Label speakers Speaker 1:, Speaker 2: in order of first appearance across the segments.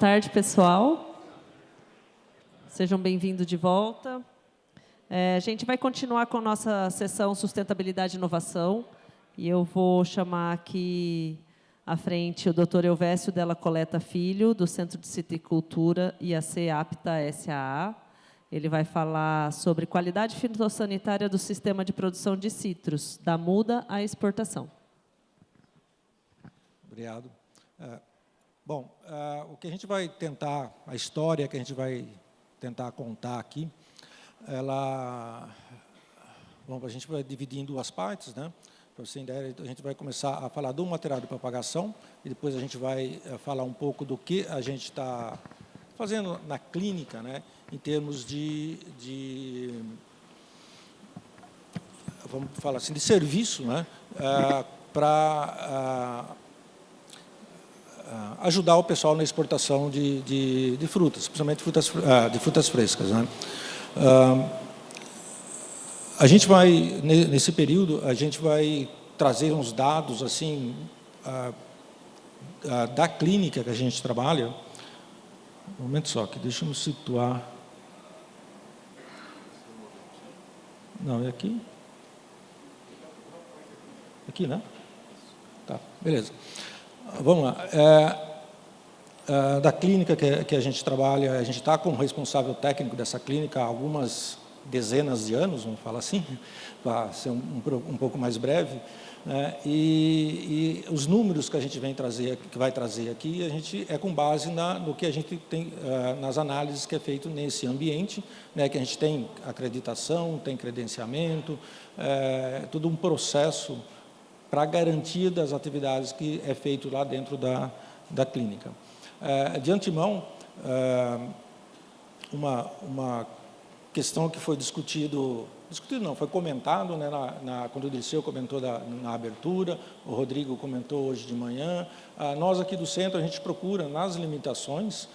Speaker 1: tarde, pessoal. Sejam bem-vindos de volta. A gente vai continuar com a nossa sessão Sustentabilidade e Inovação, e eu vou chamar aqui à frente o Dr. Elvésio Della Coleta Filho, do Centro de Citricultura IAC Apta SAA. Ele vai falar sobre qualidade fitossanitária do sistema de produção de citros, da muda à exportação.
Speaker 2: Obrigado. Bom, o que a gente vai tentar, a história que a gente vai tentar contar aqui, a gente vai dividir em duas partes, né? Para você entender, a gente vai começar a falar do material de propagação e depois a gente vai falar um pouco do que a gente está fazendo na clínica, né? Em termos vamos falar assim, de serviço, né? Para ajudar o pessoal na exportação de frutas, principalmente de frutas frescas, né? A gente vai, nesse período, a gente vai trazer uns dados assim da clínica que a gente trabalha. Um momento só, que deixa eu me situar. Não, é aqui? Aqui, né? Tá, beleza. Vamos lá. Da clínica que a gente trabalha, a gente está com o responsável técnico dessa clínica há algumas dezenas de anos, vamos falar assim, para ser um pouco mais breve, né? E os números que a gente vai trazer aqui, a gente é com base no que a gente tem nas análises que é feito nesse ambiente, né? Que a gente tem acreditação, tem credenciamento, todo um processo para a garantia das atividades que é feito lá dentro da clínica. De antemão, uma questão que foi discutido não, foi comentado, né, quando o Dirceu comentou na abertura, o Rodrigo comentou hoje de manhã. Nós aqui do centro, a gente procura, nas limitações,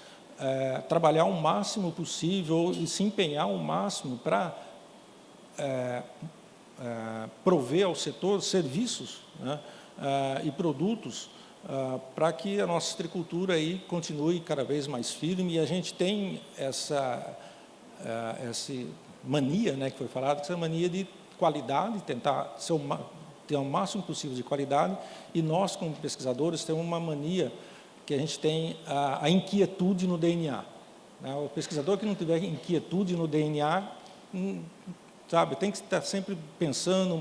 Speaker 2: trabalhar o máximo possível e se empenhar o máximo para prover ao setor serviços, né, e produtos para que a nossa citricultura aí continue cada vez mais firme. E a gente tem essa mania, né, que foi falado, essa mania de qualidade, tentar ter o máximo possível de qualidade, e nós, como pesquisadores, temos uma mania que a gente tem a inquietude no DNA. Né? O pesquisador que não tiver inquietude no DNA, sabe, tem que estar sempre pensando,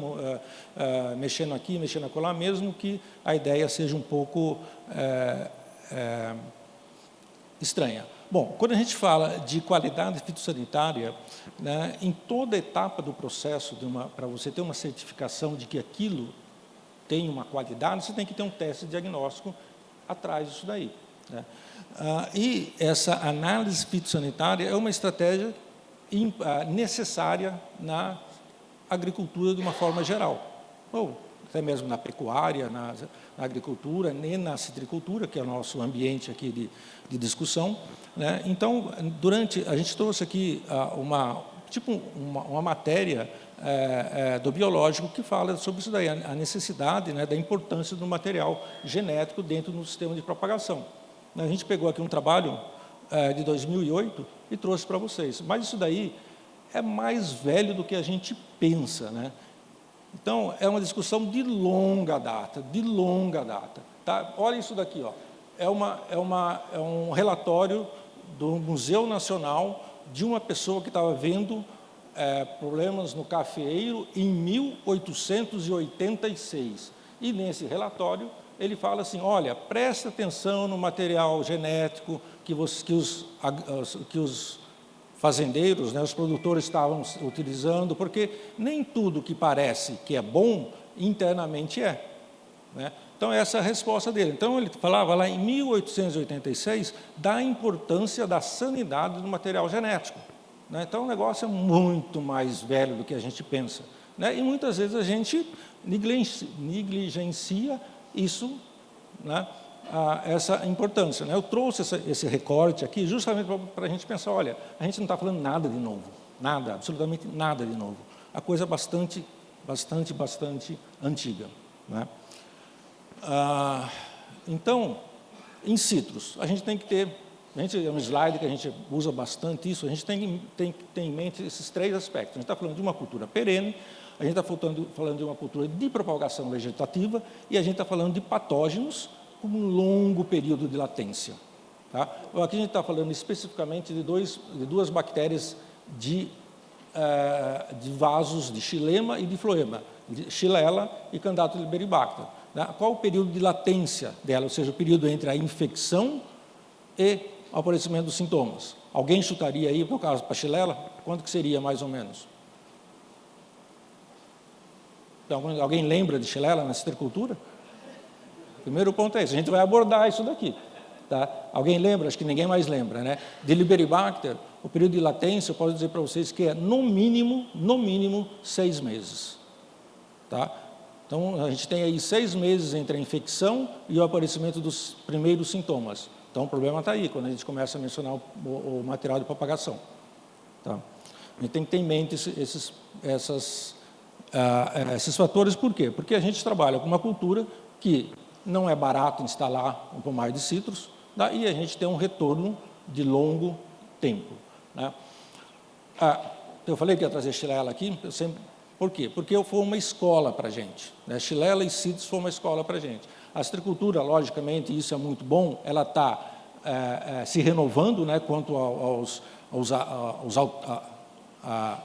Speaker 2: mexendo aqui, mexendo acolá, mesmo que a ideia seja um pouco estranha. Bom, quando a gente fala de qualidade fitossanitária, né, em toda etapa do processo, para você ter uma certificação de que aquilo tem uma qualidade, você tem que ter um teste diagnóstico atrás disso daí, né? E essa análise fitossanitária é uma estratégia necessária na agricultura de uma forma geral, ou até mesmo na pecuária, na agricultura, nem na citricultura, que é o nosso ambiente aqui de discussão, né? Então, a gente trouxe aqui uma matéria do biológico que fala sobre isso daí, a necessidade, né, da importância do material genético dentro do sistema de propagação. A gente pegou aqui um trabalho de 2008 e trouxe para vocês, mas isso daí é mais velho do que a gente pensa, né? Então, é uma discussão de longa data, tá? Olha isso daqui, ó. É um relatório do Museu Nacional de uma pessoa que estava vendo problemas no cafeeiro em 1886. E, nesse relatório, ele fala assim, olha, presta atenção no material genético que os fazendeiros, né, os produtores estavam utilizando, porque nem tudo que parece que é bom, internamente é, né? Então, essa é a resposta dele. Então, ele falava lá em 1886 da importância da sanidade do material genético, né? Então, o negócio é muito mais velho do que a gente pensa, né? E muitas vezes a gente negligencia isso, né? Essa importância, né? Eu trouxe esse recorte aqui justamente para a gente pensar, olha, a gente não está falando nada de novo, nada, absolutamente nada de novo. A coisa bastante antiga, né? Então, em citros, a gente tem que ter É um slide que a gente usa bastante isso, a gente tem que ter em mente esses 3 aspectos. A gente está falando de uma cultura perene, a gente está falando de uma cultura de propagação vegetativa e a gente está falando de patógenos com um longo período de latência. Tá? Aqui a gente está falando especificamente de duas bactérias de vasos de xilema e de floema, de Xylella e Candida albiribacter. Tá? Qual o período de latência dela, ou seja, o período entre a infecção e o aparecimento dos sintomas? Alguém chutaria aí, por causa da Xylella, quanto que seria mais ou menos? Então, alguém lembra de Xylella na citricultura? Primeiro ponto é esse, a gente vai abordar isso daqui. Tá? Alguém lembra? Acho que ninguém mais lembra, né? De Liberibacter, o período de latência, eu posso dizer para vocês que é no mínimo 6 meses. Tá? Então, a gente tem aí 6 meses entre a infecção e o aparecimento dos primeiros sintomas. Então, o problema está aí, quando a gente começa a mencionar o material de propagação. Tá? A gente tem que ter em mente esses fatores, por quê? Porque a gente trabalha com uma cultura que não é barato instalar um pomar de citros, e a gente tem um retorno de longo tempo. Né? Eu falei que ia trazer Xylella aqui, por quê? Porque foi uma escola para a gente. Né? Xylella e citros foi uma escola para a gente. A citricultura, logicamente, isso é muito bom, ela está se renovando, né, quanto aos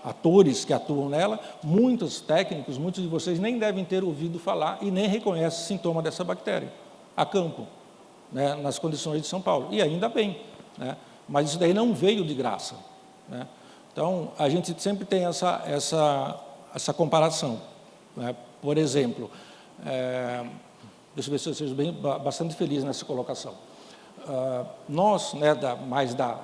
Speaker 2: atores que atuam nela. Muitos técnicos, muitos de vocês nem devem ter ouvido falar e nem reconhecem sintoma dessa bactéria, a campo, né, nas condições de São Paulo. E ainda bem, né, mas isso daí não veio de graça. Né? Então, a gente sempre tem essa comparação. Né? Por exemplo, deixa eu ver se eu seja bastante feliz nessa colocação. Nós, né, mais da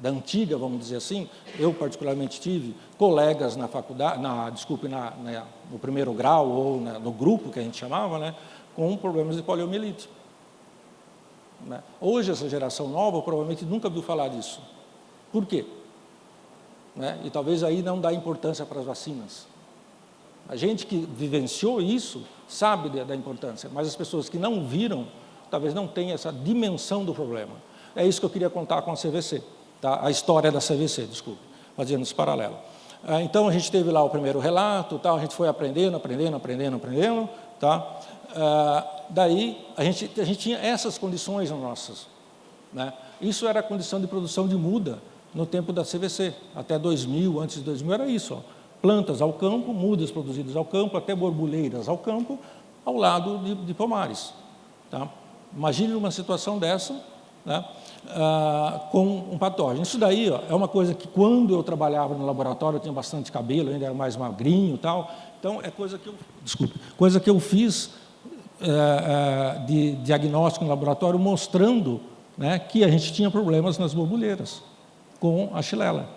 Speaker 2: antiga, vamos dizer assim, eu particularmente tive colegas na faculdade, no primeiro grau ou no grupo que a gente chamava, né, com problemas de poliomielite. Né? Hoje, essa geração nova provavelmente nunca viu falar disso. Por quê? Né? E talvez aí não dá importância para as vacinas. A gente que vivenciou isso sabe da importância, mas as pessoas que não viram, talvez não tenham essa dimensão do problema. É isso que eu queria contar com a CVC. Tá? A história da CVC, desculpe, fazendo esse paralelo. Então, a gente teve lá o primeiro relato, a gente foi aprendendo. Tá? Daí, a gente tinha essas condições nossas. Né? Isso era a condição de produção de muda no tempo da CVC. Até 2000, antes de 2000, era isso. Ó. Plantas ao campo, mudas produzidas ao campo, até borbuleiras ao campo, ao lado de pomares. Tá? Imagine uma situação dessa, né, com um patógeno. Isso daí, ó, é uma coisa que, quando eu trabalhava no laboratório, eu tinha bastante cabelo, ainda era mais magrinho e tal. Então, é coisa que eu fiz de diagnóstico no laboratório, mostrando, né, que a gente tinha problemas nas borbuleiras com a Xylella.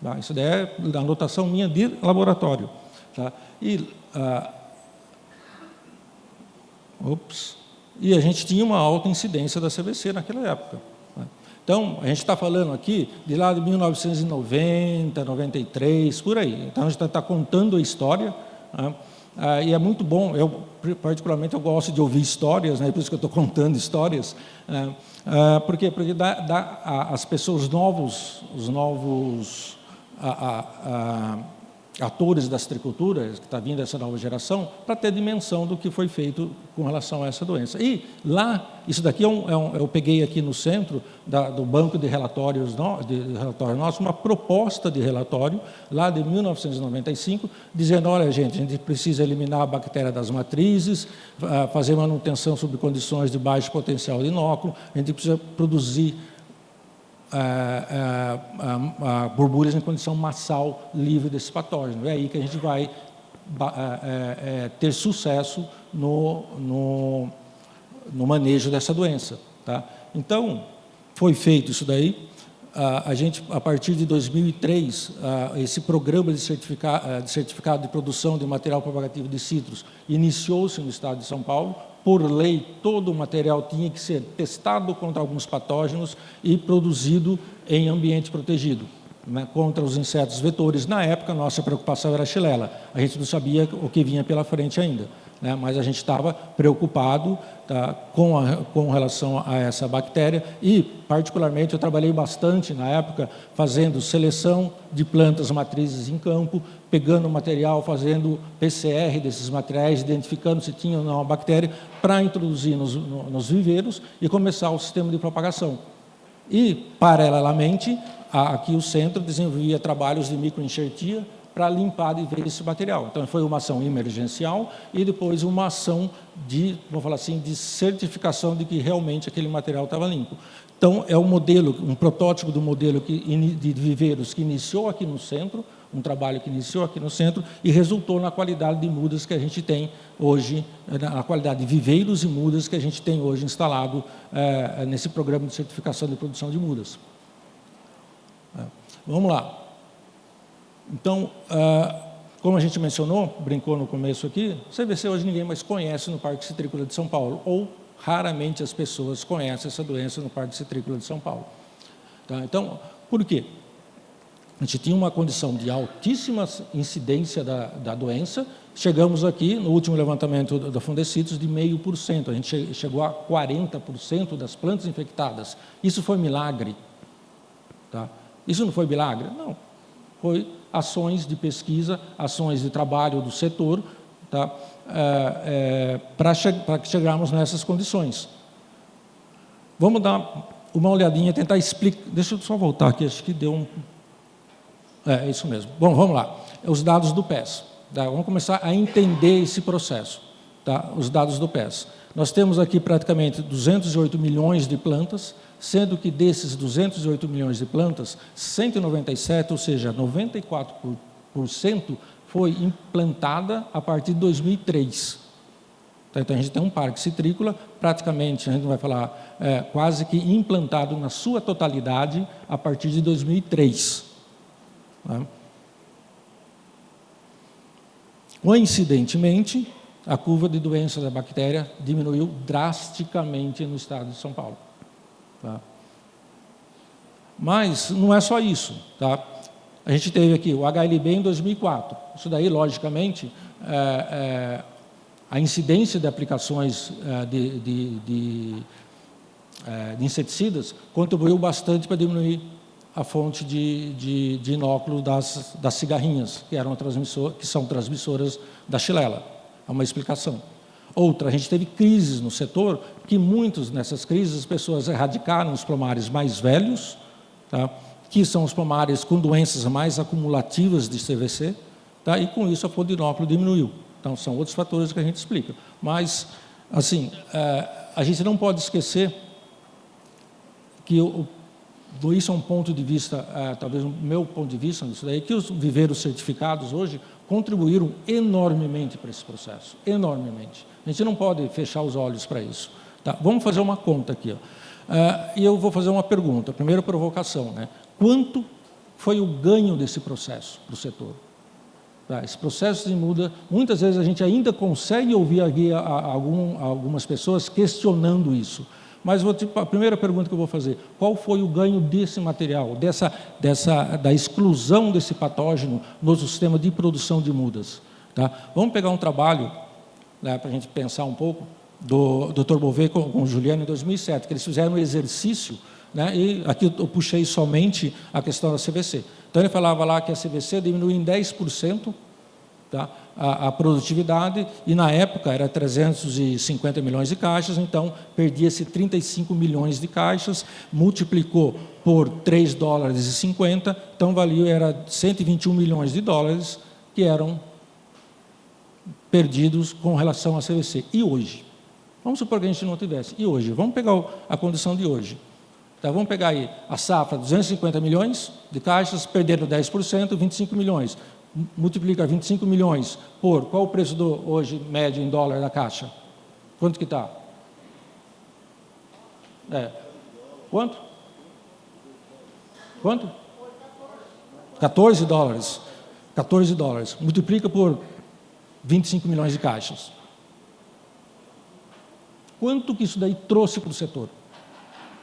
Speaker 2: Tá? Isso daí é a anotação minha de laboratório. Tá? E a gente tinha uma alta incidência da CVC naquela época. Né? Então, a gente está falando aqui de lá de 1990, 93, por aí. Então, a gente está contando a história, né? E é muito bom. Eu, particularmente, eu gosto de ouvir histórias, né? Por isso que eu estou contando histórias. Por quê? Porque dá às pessoas os novos atores da citricultura, que está vindo essa nova geração, para ter dimensão do que foi feito com relação a essa doença. E lá, isso daqui eu peguei aqui no centro do banco de relatórios nosso, uma proposta de relatório, lá de 1995, dizendo, olha, gente, a gente precisa eliminar a bactéria das matrizes, fazer manutenção sob condições de baixo potencial de inóculo, a gente precisa produzir borbulhas em condição massal livre desse patógeno. É aí que a gente vai ter sucesso no manejo dessa doença. Tá? Então, foi feito isso daí. A gente, a partir de 2003, esse programa de certificado de produção de material propagativo de citros iniciou-se no estado de São Paulo. Por lei, todo o material tinha que ser testado contra alguns patógenos e produzido em ambiente protegido, né, contra os insetos vetores. Na época, nossa preocupação era a Xylella. A gente não sabia o que vinha pela frente ainda. né? Mas a gente estava preocupado, tá, com relação a essa bactéria e, particularmente, eu trabalhei bastante na época fazendo seleção de plantas matrizes em campo, pegando material, fazendo PCR desses materiais, identificando se tinha ou não a bactéria, para introduzir nos viveiros e começar o sistema de propagação. E, paralelamente, aqui o centro desenvolvia trabalhos de microenxertia para limpar de vez esse material. Então, foi uma ação emergencial e depois uma ação de, vamos falar assim, de certificação de que realmente aquele material estava limpo. Então, é um modelo, um protótipo do modelo de viveiros que iniciou aqui no centro, um trabalho que iniciou aqui no centro e resultou na qualidade de mudas que a gente tem hoje, na qualidade de viveiros e mudas que a gente tem hoje instalado nesse programa de certificação de produção de mudas. Vamos lá. Então, como a gente mencionou, brincou no começo aqui, o CVC hoje ninguém mais conhece no Parque Citrícola de São Paulo, ou raramente as pessoas conhecem essa doença no Parque Citrícola de São Paulo. Tá? Então, por quê? A gente tinha uma condição de altíssima incidência da doença, chegamos aqui, no último levantamento da Fundecitos, de 0,5%, a gente chegou a 40% das plantas infectadas. Isso foi milagre? Tá? Isso não foi milagre? Não. Foi ações de pesquisa, ações de trabalho do setor, tá? Para que chegarmos nessas condições. Vamos dar uma olhadinha, tentar explicar. Deixa eu só voltar aqui, acho que deu um... É isso mesmo. Bom, vamos lá. Os dados do PES. Tá? Vamos começar a entender esse processo. Tá? Os dados do PES. Nós temos aqui praticamente 208 milhões de plantas, sendo que desses 208 milhões de plantas, 197, ou seja, 94%, foi implantada a partir de 2003. Então, a gente tem um parque citrícola, praticamente, a gente vai falar, quase que implantado na sua totalidade a partir de 2003. Tá? Coincidentemente, a curva de doença da bactéria diminuiu drasticamente no estado de São Paulo. Tá? Mas não é só isso. Tá? A gente teve aqui o HLB em 2004. Isso daí, logicamente, a incidência de aplicações de inseticidas contribuiu bastante para diminuir a fonte de inóculo das cigarrinhas, que são transmissoras da xilela. É uma explicação. Outra, a gente teve crises no setor, que muitas dessas crises as pessoas erradicaram os pomares mais velhos, tá? Que são os pomares com doenças mais acumulativas de CVC, tá? E com isso a fonte de inóculo diminuiu. Então, são outros fatores que a gente explica. Mas, assim, a gente não pode esquecer que isso é um ponto de vista, talvez o meu ponto de vista nisso daí, que os viveiros certificados hoje contribuíram enormemente para esse processo, enormemente. A gente não pode fechar os olhos para isso. Tá? Vamos fazer uma conta aqui. E eu vou fazer uma pergunta, primeira provocação, né? Quanto foi o ganho desse processo para o setor? Tá? Esse processo se muda, muitas vezes a gente ainda consegue ouvir aqui algumas pessoas questionando isso. Mas a primeira pergunta que eu vou fazer, qual foi o ganho desse material, da exclusão desse patógeno no sistema de produção de mudas? Tá? Vamos pegar um trabalho, né, para a gente pensar um pouco, do Dr. Bouvet com o Juliano em 2007, que eles fizeram um exercício, né, e aqui eu puxei somente a questão da CVC. Então, ele falava lá que a CVC diminuiu em 10%, tá, a produtividade, e na época era 350 milhões de caixas, então perdia-se 35 milhões de caixas, multiplicou por $3,50, então era 121 milhões de dólares que eram perdidos com relação à CVC. E hoje? Vamos supor que a gente não tivesse. E hoje? Vamos pegar a condição de hoje. Então, vamos pegar aí a safra, 250 milhões de caixas, perderam 10%, 25 milhões. Multiplica 25 milhões por, qual o preço hoje médio em dólar da caixa? Quanto que está? Quanto? Quanto? 14 dólares. 14 dólares. Multiplica por 25 milhões de caixas. Quanto que isso daí trouxe para o setor?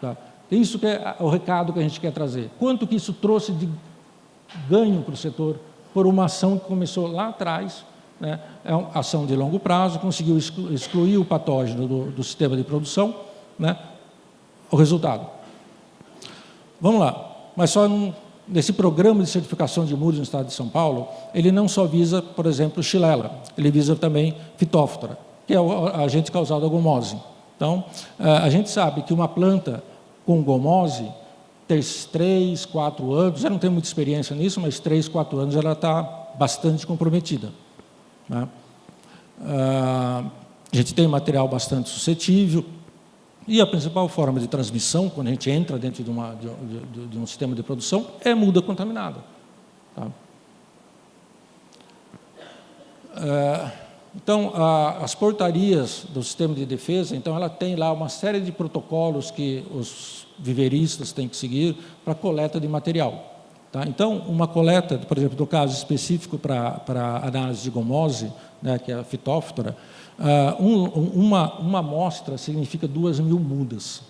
Speaker 2: Tá? Isso que é o recado que a gente quer trazer. Quanto que isso trouxe de ganho para o setor por uma ação que começou lá atrás, né? É uma ação de longo prazo, conseguiu excluir o patógeno do sistema de produção, né? O resultado. Vamos lá, mas só nesse programa de certificação de mudas no estado de São Paulo, ele não só visa, por exemplo, Xylella, ele visa também Phytophthora, que é o agente causado à gomose. Então, a gente sabe que uma planta com gomose, 3, 4 anos, eu não tenho muita experiência nisso, mas 3, 4 anos ela está bastante comprometida, né? A gente tem material bastante suscetível, e a principal forma de transmissão, quando a gente entra dentro de um sistema de produção, é muda contaminada. Tá? Então, as portarias do sistema de defesa, então, ela tem lá uma série de protocolos que os viveristas têm que seguir para a coleta de material. Tá? Então, uma coleta, por exemplo, do caso específico para análise de gomose, né, que é a Phytophthora, uma amostra significa 2.000 mudas.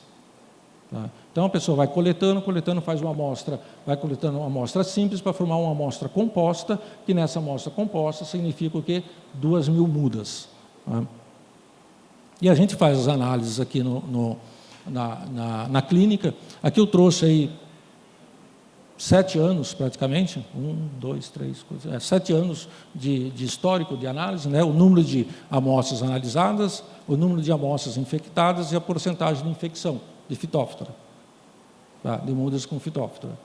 Speaker 2: Tá? Então, a pessoa vai coletando, faz uma amostra, vai coletando uma amostra simples para formar uma amostra composta, que nessa amostra composta significa o quê? 2.000 mudas. Tá? E a gente faz as análises aqui na clínica. Aqui eu trouxe aí 7 anos, praticamente, 7 anos de histórico de análise, né? O número de amostras analisadas, o número de amostras infectadas e a porcentagem de infecção de Phytophthora, tá? De mudas com Phytophthora,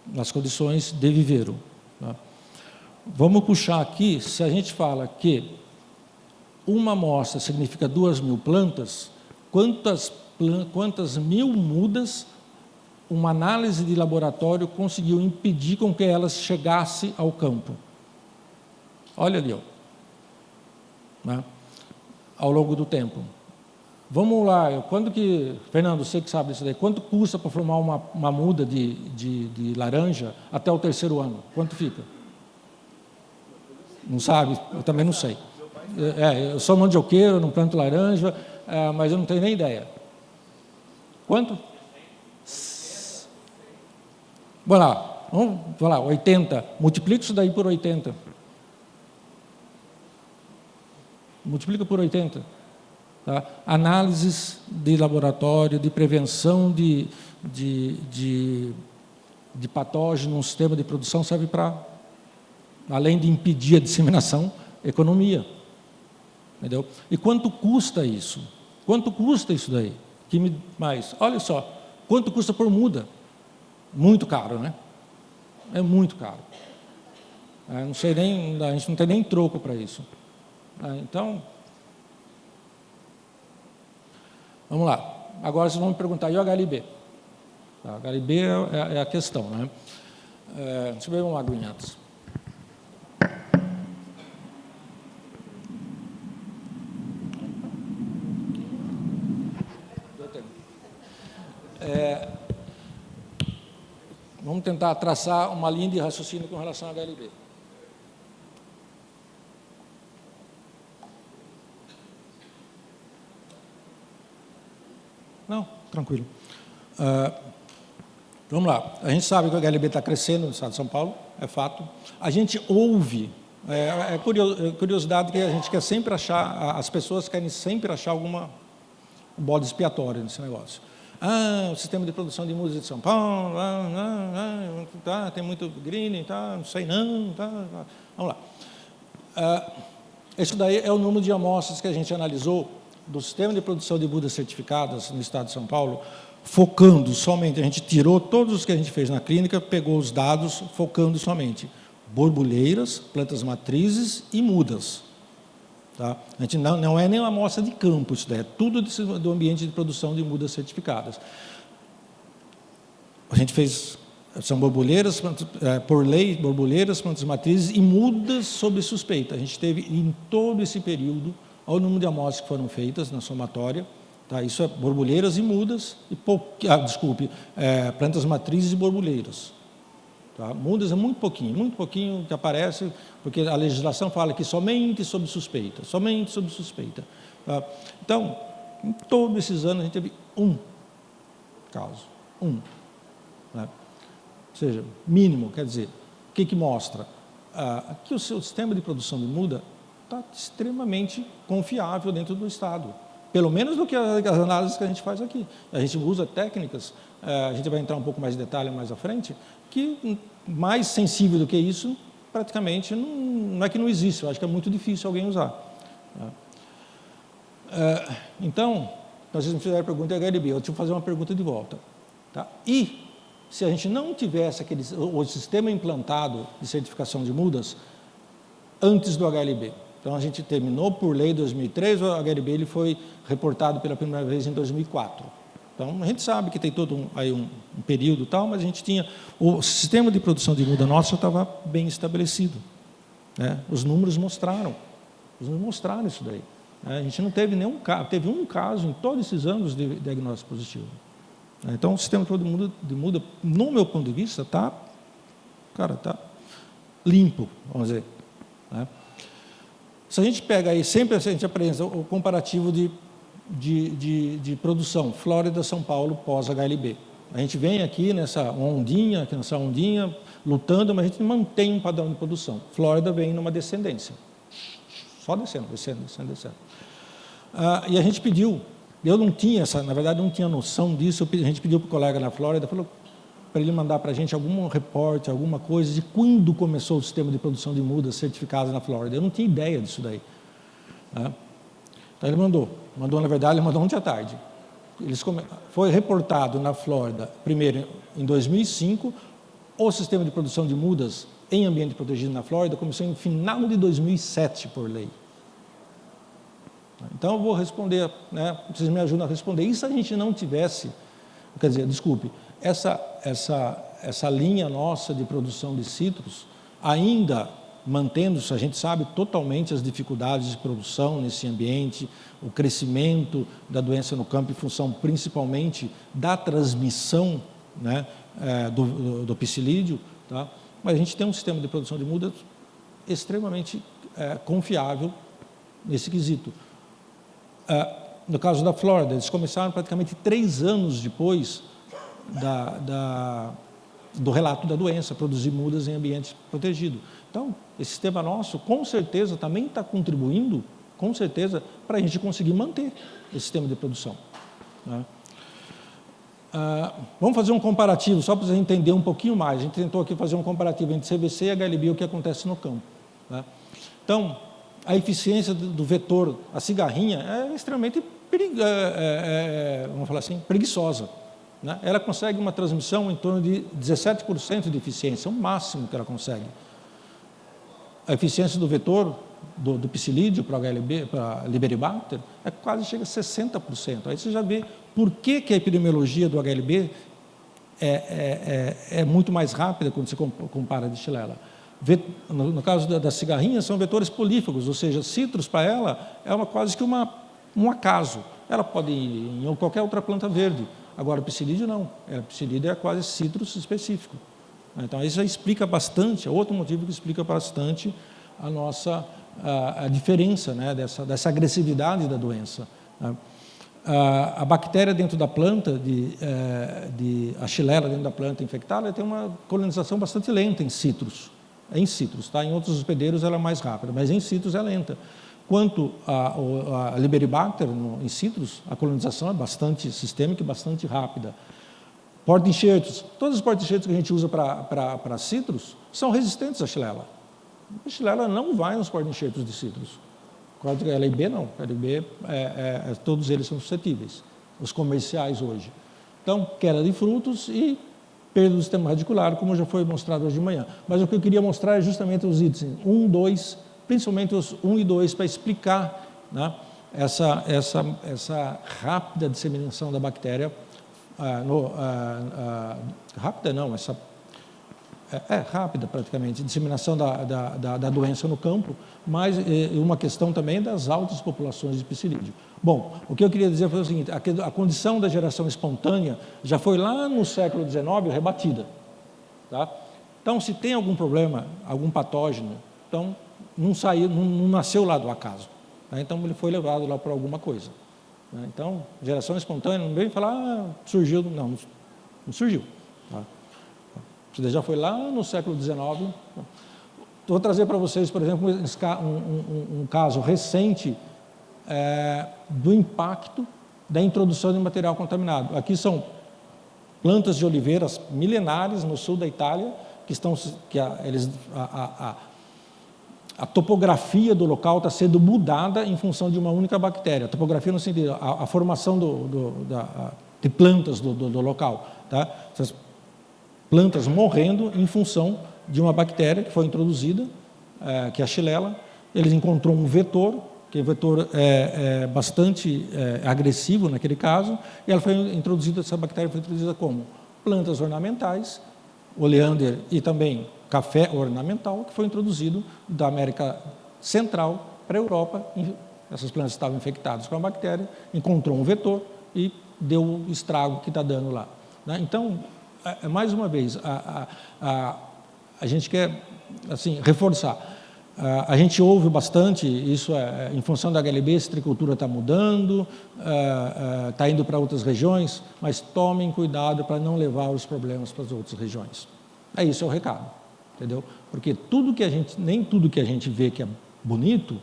Speaker 2: nas condições de viveiro. Tá? Vamos puxar aqui, se a gente fala que uma amostra significa 2.000 plantas, quantas mil mudas uma análise de laboratório conseguiu impedir com que elas chegassem ao campo? Olha ali, ó, né? Ao longo do tempo. Vamos lá, Fernando, você que sabe isso daí, quanto custa para formar uma muda de laranja até o 3º ano? Quanto fica? Não sabe? Eu também não sei. Eu sou mandioqueiro, não planto laranja, mas eu não tenho nem ideia. Quanto? Vamos lá, 80. Multiplica isso daí por 80. Multiplica por 80. Tá? Análises de laboratório, de prevenção de patógeno no sistema de produção serve para, além de impedir a disseminação, economia. Entendeu? E quanto custa isso? Quanto custa isso daí? Olha só, quanto custa por muda? Muito caro, né? É muito caro. Não sei nem, a gente não tem nem troco para isso. Então, vamos lá. Agora vocês vão me perguntar, e o HLB? O HLB é a questão, né? Deixa eu beber uma aguinha antes. Vamos tentar traçar uma linha de raciocínio com relação ao HLB. Não, tranquilo. Vamos lá. A gente sabe que o HLB está crescendo no estado de São Paulo, é fato. A gente ouve, curiosidade que a gente quer sempre achar, as pessoas querem sempre achar algum bode expiatório nesse negócio. O sistema de produção de mudas de São Paulo, tem muito green, não sei não. Vamos lá. Isso daí é o número de amostras que a gente analisou do sistema de produção de mudas certificadas no estado de São Paulo, focando somente, a gente tirou todos os que a gente fez na clínica, pegou os dados, focando somente borbulheiras, plantas matrizes e mudas. Tá? A gente não é nem uma amostra de campo, isso daí é tudo do ambiente de produção de mudas certificadas. A gente fez, são borbulheiras, por lei, borbulheiras, plantas matrizes e mudas sob suspeita. A gente teve, em todo esse período, olha o número de amostras que foram feitas na somatória, tá? Isso é borbulheiras e mudas, plantas matrizes e borbulheiras. Tá? Mudas é muito pouquinho que aparece, porque a legislação fala que somente sob suspeita, Tá? Então, em todos esses anos, a gente teve um caso, né? Ou seja, mínimo, quer dizer, o que mostra? Que o seu sistema de produção de muda está extremamente confiável dentro do Estado. Pelo menos do que as análises que a gente faz aqui. A gente usa técnicas, a gente vai entrar um pouco mais de detalhe mais à frente, que mais sensível do que isso, praticamente, não é que não existe, eu acho que é muito difícil alguém usar. Então, vocês me fizeram a pergunta de HLB, eu tive que fazer uma pergunta de volta. Tá? E, se a gente não tivesse o sistema implantado de certificação de mudas antes do HLB, então a gente terminou por lei em 2003, o HLB ele foi reportado pela primeira vez em 2004. Então, a gente sabe que tem todo um período e tal, mas a gente tinha... O sistema de produção de muda nosso estava bem estabelecido. Né? Os números mostraram isso daí. A gente não teve nenhum caso, teve um caso em todos esses anos de diagnóstico positivo. Então, o sistema de muda, no meu ponto de vista, está limpo, vamos dizer. Né? Se a gente pega aí, sempre a gente apresenta o comparativo de produção, Flórida, São Paulo, pós-HLB. A gente vem aqui nessa ondinha, lutando, mas a gente mantém um padrão de produção. Flórida vem numa descendência. Só descendo. E a gente pediu, eu não tinha na verdade, não tinha noção disso, a gente pediu para o colega na Flórida, falou para ele mandar para a gente algum reporte, alguma coisa de quando começou o sistema de produção de mudas certificadas na Flórida. Eu não tinha ideia disso daí. Então ele mandou, na verdade, ele mandou ontem à tarde. Foi reportado na Flórida, primeiro em 2005, o sistema de produção de mudas em ambiente protegido na Flórida começou no final de 2007, por lei. Então, eu vou responder, né, vocês me ajudam a responder. E se a gente não tivesse, quer dizer, desculpe, essa linha nossa de produção de citros, ainda mantendo-se, a gente sabe totalmente as dificuldades de produção nesse ambiente, o crescimento da doença no campo em função principalmente da transmissão, né, do psilídeo, tá? Mas a gente tem um sistema de produção de mudas extremamente confiável nesse quesito. No caso da Flórida, eles começaram praticamente 3 anos depois do relato da doença, produzir mudas em ambiente protegido. Então, esse sistema nosso, com certeza, também está contribuindo, com certeza, para a gente conseguir manter esse sistema de produção. Né? Vamos fazer um comparativo, só para você entender um pouquinho mais. A gente tentou aqui fazer um comparativo entre CVC e HLB, o que acontece no campo. Né? Então, a eficiência do vetor, a cigarrinha, é extremamente vamos falar assim, preguiçosa. Né? Ela consegue uma transmissão em torno de 17% de eficiência, é o máximo que ela consegue. A eficiência do vetor, do psilídeo para HLB, para Liberibacter, quase chega a 60%. Aí você já vê por que a epidemiologia do HLB é muito mais rápida quando você compara a de Xylella. No caso da cigarrinha, são vetores polífagos, ou seja, citros para ela é quase que um acaso. Ela pode ir em qualquer outra planta verde. Agora, o psilídeo não. O psilídeo é quase citrus específico. Então, isso já explica bastante, é outro motivo que explica bastante a diferença, né, dessa agressividade da doença. A bactéria dentro da planta, a Xylella dentro da planta infectada, tem uma colonização bastante lenta em citrus. Tá? Em outros hospedeiros ela é mais rápida, mas em citrus é lenta. Quanto a Liberibacter em citrus, a colonização é bastante sistêmica e bastante rápida. Porta-enxertos. Todos os porta-enxertos que a gente usa para citrus são resistentes à Xylella. A Xylella não vai nos porta-enxertos de citrus. A LIB não. A LIB, todos eles são suscetíveis. Os comerciais hoje. Então, queda de frutos e perda do sistema radicular, como já foi mostrado hoje de manhã. Mas o que eu queria mostrar é justamente os itens 1, 2, principalmente os 1 e 2, para explicar, né, essa rápida disseminação da bactéria, rápida não, rápida praticamente, disseminação da doença no campo, mas uma questão também das altas populações de psilídeo. Bom, o que eu queria dizer foi o seguinte, a condição da geração espontânea já foi lá no século XIX rebatida. Tá? Então, se tem algum problema, algum patógeno, então não nasceu lá do acaso. Tá? Então, ele foi levado lá por alguma coisa. Né? Então, geração espontânea, não vem falar, surgiu, não surgiu. Tá? Isso já foi lá no século XIX. Vou trazer para vocês, por exemplo, um caso recente do impacto da introdução de material contaminado. Aqui são plantas de oliveiras milenares no sul da Itália, a topografia do local está sendo mudada em função de uma única bactéria. A topografia no sentido, a formação de plantas do local. Tá? Essas plantas morrendo em função de uma bactéria que foi introduzida, que é a Xylella. Eles encontrou um vetor, que o vetor é bastante agressivo naquele caso, e ela foi introduzida, essa bactéria foi introduzida como? Plantas ornamentais, oleander e também café ornamental, que foi introduzido da América Central para a Europa. Essas plantas estavam infectadas com a bactéria, encontrou um vetor e deu o estrago que está dando lá. Né? Então, mais uma vez, a gente quer assim, reforçar. A gente ouve bastante, isso em função da HLB, a citricultura está mudando, está indo para outras regiões, mas tomem cuidado para não levar os problemas para as outras regiões. Isso é o recado, entendeu? Porque nem tudo que a gente vê que é bonito,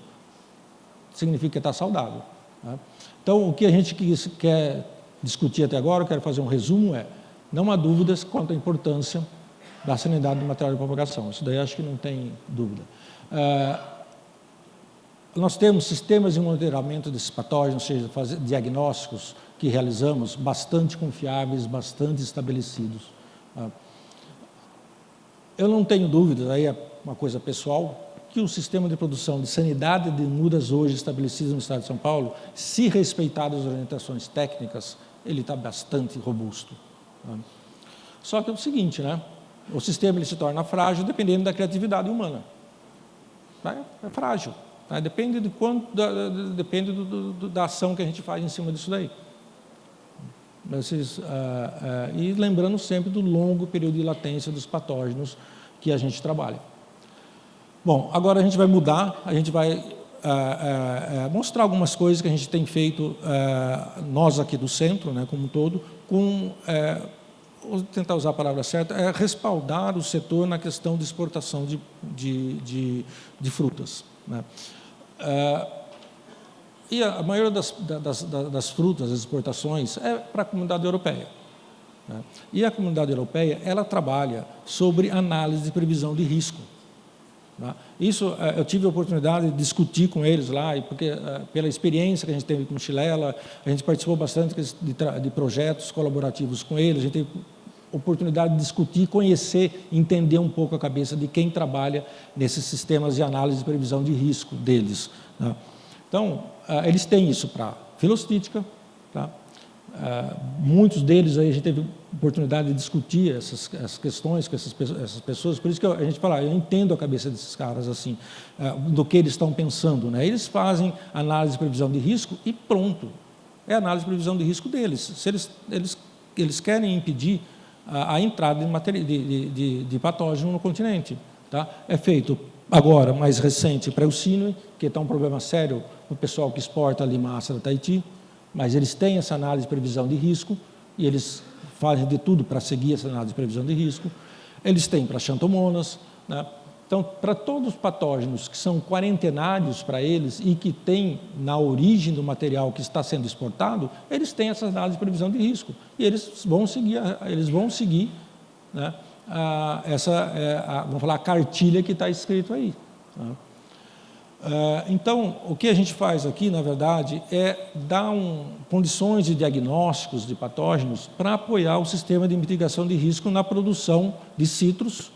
Speaker 2: significa que está saudável. Né? Então, o que a gente quer discutir até agora, eu quero fazer um resumo, não há dúvidas quanto à importância da sanidade do material de propagação. Isso daí acho que não tem dúvida. Nós temos sistemas de monitoramento desses patógenos, ou seja, diagnósticos que realizamos bastante confiáveis, bastante estabelecidos. Eu não tenho dúvidas, aí é uma coisa pessoal, que o sistema de produção de sanidade de mudas hoje estabelecido no estado de São Paulo, se respeitadas as orientações técnicas, ele está bastante robusto. Só que é o seguinte, né? O sistema ele se torna frágil dependendo da criatividade humana. É frágil. Tá? Depende de depende da ação que a gente faz em cima disso daí. E lembrando sempre do longo período de latência dos patógenos que a gente trabalha. Bom, agora a gente vai mudar, a gente vai mostrar algumas coisas que a gente tem feito, nós aqui do centro, né, como um todo, vou tentar usar a palavra certa, respaldar o setor na questão de exportação de frutas. Né? E a maioria das frutas, das exportações, é para a comunidade europeia. Né? E a comunidade europeia, ela trabalha sobre análise de previsão de risco. Tá? Isso eu tive a oportunidade de discutir com eles lá, porque pela experiência que a gente teve com Xylella, a gente participou bastante de projetos colaborativos com eles, a gente teve oportunidade de discutir, conhecer, entender um pouco a cabeça de quem trabalha nesses sistemas de análise de previsão de risco deles. Tá? Então, eles têm isso para filostítica, tá? Muitos deles aí a gente teve oportunidade de discutir essas questões com essas pessoas, por isso que a gente fala, eu entendo a cabeça desses caras assim, do que eles estão pensando, né? Eles fazem análise de previsão de risco e pronto, é a análise de previsão de risco deles. Se eles querem impedir a entrada de patógeno no continente, tá? É feito agora, mais recente, para o Eucínio, que está um problema sério no pessoal que exporta a limaça da Tahiti, mas eles têm essa análise de previsão de risco e eles fazem de tudo para seguir essa análise de previsão de risco. Eles têm para Xanthomonas, né? Então, para todos os patógenos que são quarentenários para eles e que têm na origem do material que está sendo exportado, eles têm essa análise de previsão de risco e eles vão seguir, né, vamos falar, a cartilha que está escrito aí. Né? Então, o que a gente faz aqui, na verdade, é dar condições de diagnósticos de patógenos para apoiar o sistema de mitigação de risco na produção de citros,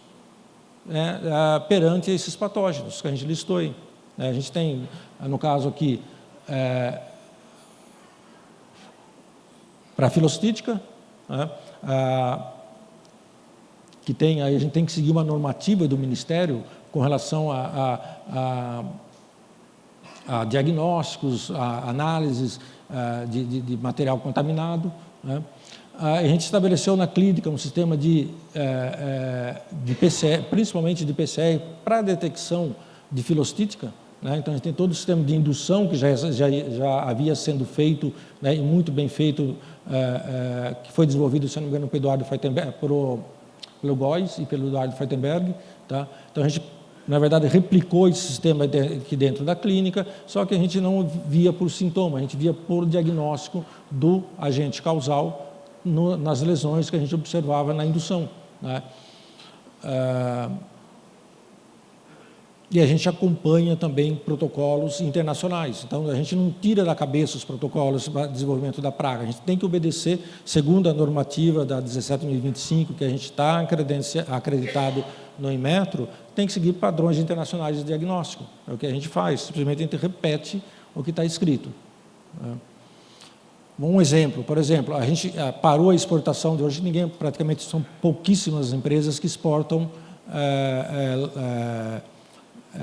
Speaker 2: né, perante esses patógenos que a gente listou aí. A gente tem, no caso aqui, para a filostítica, né, que tem, aí a gente tem que seguir uma normativa do Ministério com relação a diagnósticos, a análises de material contaminado. Né? A gente estabeleceu na clínica um sistema de PCR, principalmente de PCR, para a detecção de filostítica. Né? Então, a gente tem todo o sistema de indução que já havia sendo feito, né, e muito bem feito, que foi desenvolvido, se não me engano, pelo Eduardo Feitenberg, pelo Góes e pelo Eduardo Feitenberg. Tá? Então, a gente na verdade, replicou esse sistema aqui dentro da clínica, só que a gente não via por sintoma, a gente via por diagnóstico do agente causal nas lesões que a gente observava na indução, né? E a gente acompanha também protocolos internacionais. Então, a gente não tira da cabeça os protocolos de desenvolvimento da praga. A gente tem que obedecer, segundo a normativa da 17.025, que a gente está acreditado no Inmetro, tem que seguir padrões internacionais de diagnóstico. É o que a gente faz, simplesmente a gente repete o que está escrito. Um exemplo, por exemplo, a gente parou a exportação de hoje, praticamente são pouquíssimas empresas que exportam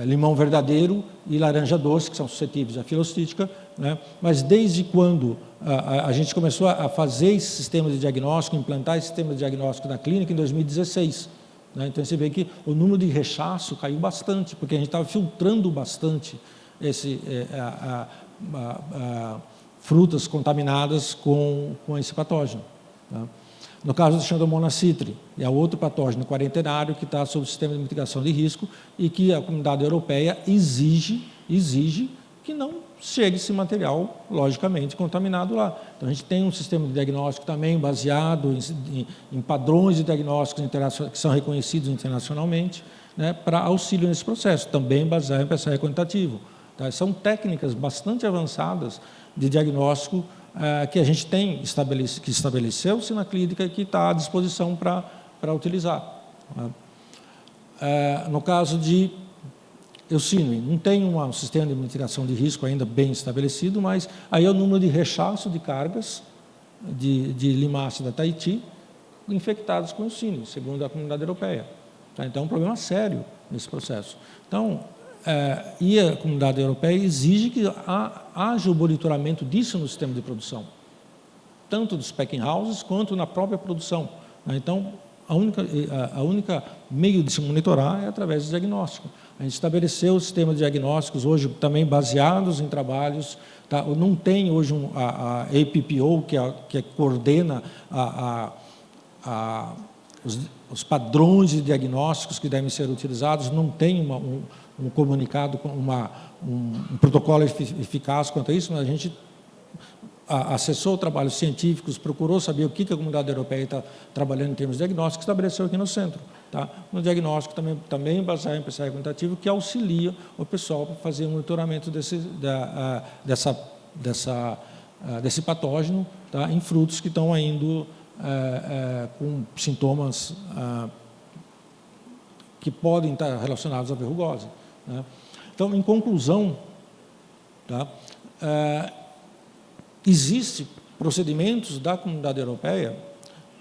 Speaker 2: limão verdadeiro e laranja doce, que são suscetíveis à filostítica, né? Mas desde quando a gente começou a fazer esse sistema de diagnóstico, implantar esse sistema de diagnóstico na clínica em 2016, né? Então você vê que o número de rechaço caiu bastante, porque a gente estava filtrando bastante frutas contaminadas com esse patógeno, tá? No caso do Xandomonas citri, é outro patógeno quarentenário que está sob o sistema de mitigação de risco e que a comunidade europeia exige que não chegue esse material, logicamente, contaminado lá. Então, a gente tem um sistema de diagnóstico também baseado em padrões de diagnósticos que são reconhecidos internacionalmente, né, para auxílio nesse processo, também baseado em PCR quantitativo. Tá? São técnicas bastante avançadas de diagnóstico que a gente tem que estabeleceu-se na clínica e que está à disposição para utilizar. No caso de Eusine, não tem um sistema de mitigação de risco ainda bem estabelecido, mas aí é o número de rechaço de cargas de limácea da Tahiti infectados com Eusine, segundo a comunidade europeia. Tá? Então, é um problema sério nesse processo. Então, e a comunidade europeia exige que haja o monitoramento disso no sistema de produção, tanto dos packing houses quanto na própria produção. Então, a única meio de se monitorar é através do diagnóstico. A gente estabeleceu sistemas de diagnósticos hoje também baseados em trabalhos. Tá? Não tem hoje a APPO, que coordena os padrões de diagnósticos que devem ser utilizados, não tem um comunicado, um protocolo eficaz quanto a isso. A gente acessou trabalhos científicos, procurou saber o que a comunidade europeia está trabalhando em termos de diagnóstico, estabeleceu aqui no centro. Tá? No diagnóstico também baseado em PCR quantitativo, que auxilia o pessoal para fazer o monitoramento desse patógeno, tá? Em frutos que estão indo com sintomas que podem estar relacionados à verrugose, né? Então, em conclusão, tá? Existem procedimentos da comunidade europeia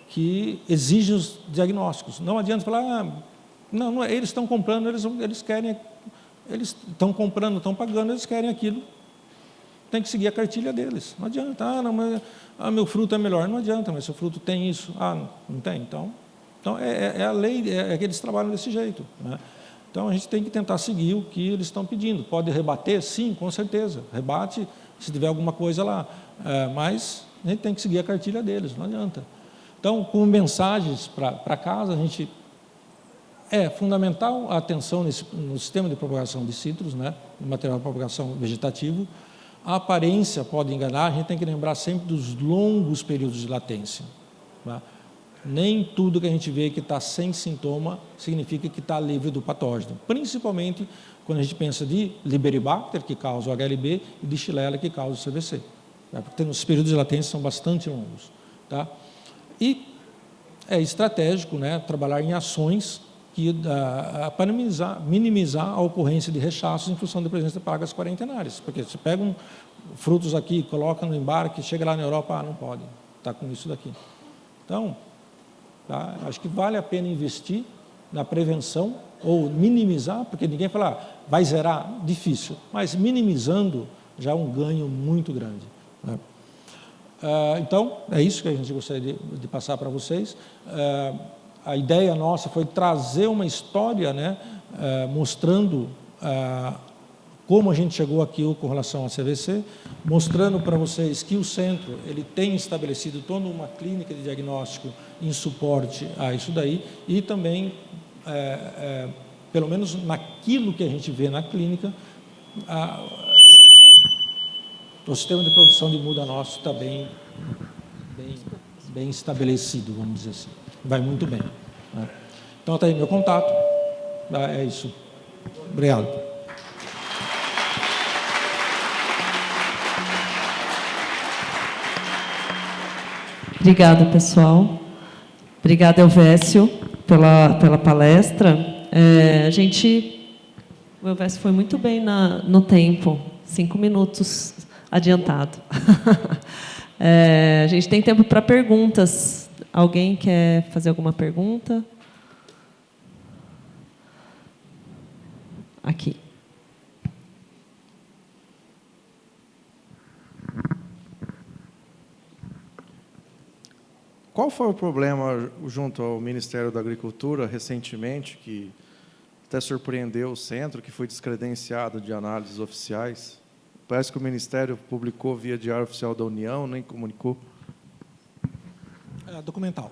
Speaker 2: que exigem os diagnósticos. Não adianta falar, não, eles estão comprando, eles querem, eles estão comprando, estão pagando, eles querem aquilo. Tem que seguir a cartilha deles. Não adianta, mas meu fruto é melhor. Não adianta, mas seu fruto tem isso. Não tem? Então é a lei, é que eles trabalham desse jeito, né? Então, a gente tem que tentar seguir o que eles estão pedindo. Pode rebater? Sim, com certeza. Rebate se tiver alguma coisa lá. Mas a gente tem que seguir a cartilha deles, não adianta. Então, como mensagens para casa, a gente é fundamental a atenção no sistema de propagação de citros, né, no material de propagação vegetativo. A aparência pode enganar, a gente tem que lembrar sempre dos longos períodos de latência. Tá? Nem tudo que a gente vê que está sem sintoma significa que está livre do patógeno, principalmente quando a gente pensa de Liberibacter, que causa o HLB, e de Xylella, que causa o CVC. Tá? Porque os períodos de latência são bastante longos. Tá? E é estratégico, né, trabalhar em ações para minimizar a ocorrência de rechaços em função da presença de pragas quarentenárias. Porque você pega frutos aqui, coloca no embarque, chega lá na Europa, não pode, está com isso daqui. Então, tá, acho que vale a pena investir na prevenção ou minimizar, porque ninguém fala, vai zerar, difícil, mas minimizando já é um ganho muito grande, né? Então, é isso que a gente gostaria de passar para vocês. A ideia nossa foi trazer uma história, né, mostrando como a gente chegou aqui com relação ao CVC, mostrando para vocês que o centro ele tem estabelecido toda uma clínica de diagnóstico em suporte a isso daí, e também pelo menos naquilo que a gente vê na clínica, o sistema de produção de muda nosso está bem estabelecido, vamos dizer assim. Vai muito bem, né? Então, está aí meu contato. É isso. Obrigado.
Speaker 1: Obrigada, pessoal. Obrigada, Elvésio, pela palestra. O Elvésio foi muito bem no tempo, 5 minutos adiantado. A gente tem tempo para perguntas. Alguém quer fazer alguma pergunta? Aqui.
Speaker 3: Qual foi o problema junto ao Ministério da Agricultura recentemente, que até surpreendeu o centro, que foi descredenciado de análises oficiais? Parece que o Ministério publicou via Diário Oficial da União, nem comunicou.
Speaker 2: Documental.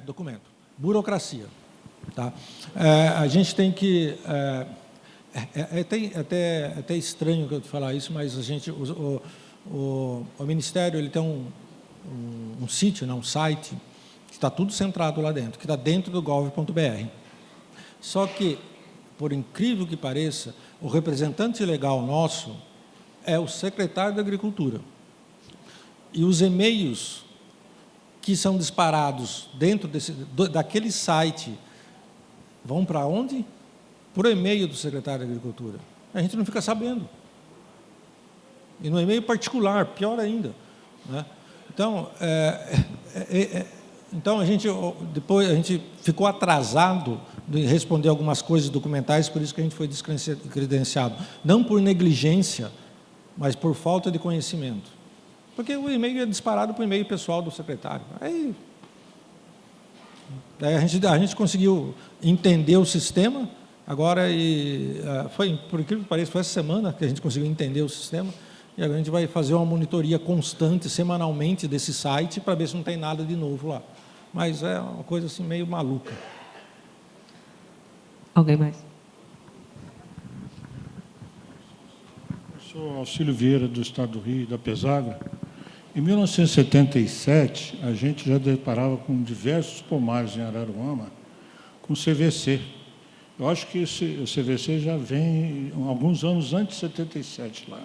Speaker 2: Documento. Burocracia. Tá? A gente tem que... É até estranho eu falar isso, mas o Ministério ele tem um sítio, um site, que está tudo centrado lá dentro, que está dentro do gov.br. Só que, por incrível que pareça, o representante legal nosso é o secretário da Agricultura. E os e-mails que são disparados dentro daquele site vão para onde? Por e-mail do secretário da Agricultura. A gente não fica sabendo. E no e-mail particular, pior ainda, né? Então, depois a gente ficou atrasado de responder algumas coisas documentais, por isso que a gente foi descredenciado. Não por negligência, mas por falta de conhecimento. Porque o e-mail é disparado para o e-mail pessoal do secretário. Aí a gente conseguiu entender o sistema, agora, foi, por incrível que pareça, foi essa semana que a gente conseguiu entender o sistema, e agora a gente vai fazer uma monitoria constante, semanalmente, desse site, para ver se não tem nada de novo lá. Mas é uma coisa assim meio maluca.
Speaker 1: Alguém mais?
Speaker 4: Eu sou Auxílio Vieira, do Estado do Rio, da Pesaga. Em 1977, a gente já deparava com diversos pomares em Araruama com CVC. Eu acho que o CVC já vem alguns anos antes de 77 lá,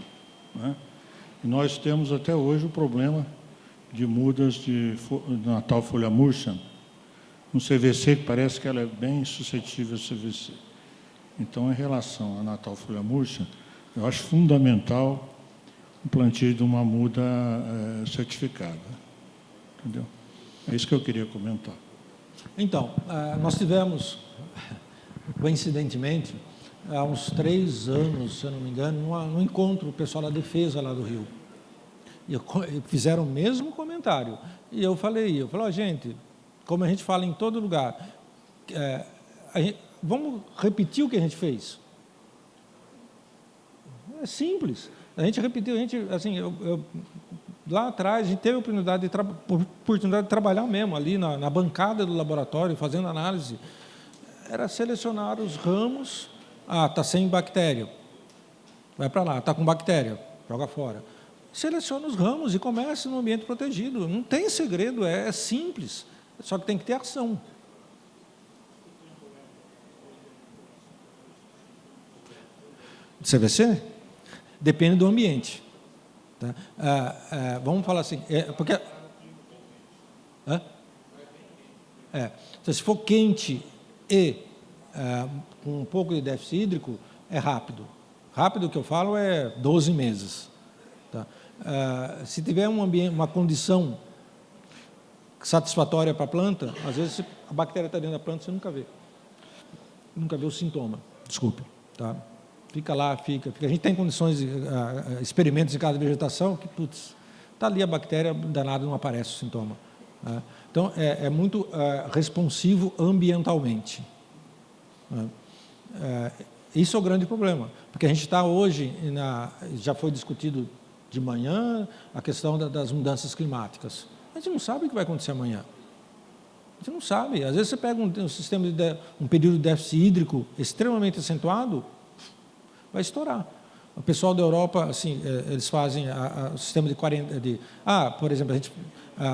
Speaker 4: né? E nós temos até hoje o problema de mudas de Natal folha murcha, um CVC que parece que ela é bem suscetível ao CVC. Então, em relação a Natal folha murcha, eu acho fundamental o plantio de uma muda certificada. Entendeu? É isso que eu queria comentar.
Speaker 2: Então, nós tivemos, coincidentemente, há uns 3 anos, se eu não me engano, no encontro, o pessoal da defesa lá do Rio. E fizeram o mesmo comentário. E eu falei, gente, como a gente fala em todo lugar, vamos repetir o que a gente fez. É simples. A gente repetiu, lá atrás, a gente teve a oportunidade de trabalhar mesmo, ali na bancada do laboratório, fazendo análise. Era selecionar os ramos. Está sem bactéria, vai para lá. Está com bactéria, joga fora. Seleciona os ramos e comece no ambiente protegido. Não tem segredo, é simples. Só que tem que ter ação. CVC? Depende do ambiente. Tá? Vamos falar assim, porque... Então, se for quente e com um pouco de déficit hídrico, é rápido. Rápido, o que eu falo, é 12 meses. Tá? Se tiver uma condição satisfatória para a planta, às vezes a bactéria está dentro da planta, você nunca vê. Nunca vê o sintoma, desculpe. Tá? Fica lá, fica. A gente tem condições, experimentos em cada vegetação, que, putz, está ali a bactéria, danada, não aparece o sintoma. Tá? Então, é muito responsivo ambientalmente. Isso é o grande problema, porque a gente está hoje, já foi discutido de manhã, a questão das mudanças climáticas. A gente não sabe o que vai acontecer amanhã. Você não sabe. Às vezes você pega um período de déficit hídrico extremamente acentuado, vai estourar. O pessoal da Europa, assim, eles fazem o sistema de 40... por exemplo,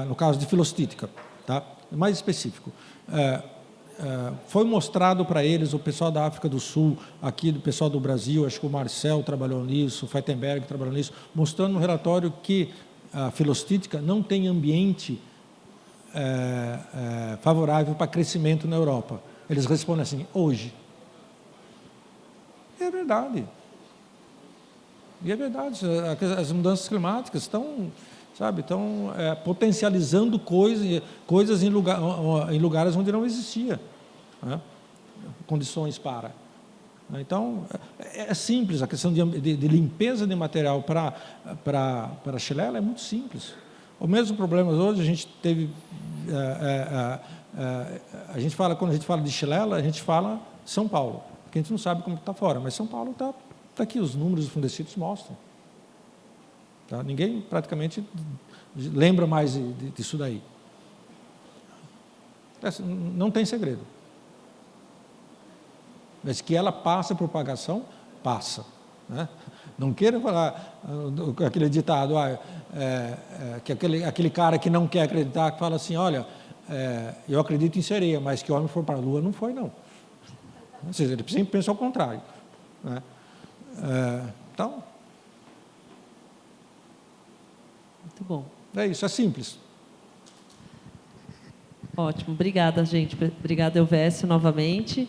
Speaker 2: no caso de filostítica, tá? Mais específico. Foi mostrado para eles, o pessoal da África do Sul, aqui do pessoal do Brasil, acho que o Marcel trabalhou nisso, o Feitenberg trabalhou nisso, mostrando no relatório que a filostítica não tem ambiente favorável para crescimento na Europa. Eles respondem assim, hoje. E é verdade. E é verdade, as mudanças climáticas estão potencializando coisas em lugares onde não existia, né? Condições para. Então, é simples, a questão de limpeza de material para a chilela é muito simples. O mesmo problema hoje, a gente teve... quando a gente fala de chilela, a gente fala São Paulo, porque a gente não sabe como está fora, mas São Paulo está aqui, os números dos fundecidos mostram. Tá? Ninguém praticamente lembra mais disso daí. Não tem segredo. Mas que ela passa por propagação, passa. Né? Não queira falar aquele ditado, que aquele cara que não quer acreditar, que fala assim, olha, eu acredito em sereia, mas que o homem for para a Lua, não foi, não. Ou seja, ele sempre pensa ao contrário. Né? Então...
Speaker 1: Muito bom.
Speaker 2: É isso, é simples.
Speaker 1: Ótimo, obrigada, gente. Obrigada, Elvésio, novamente.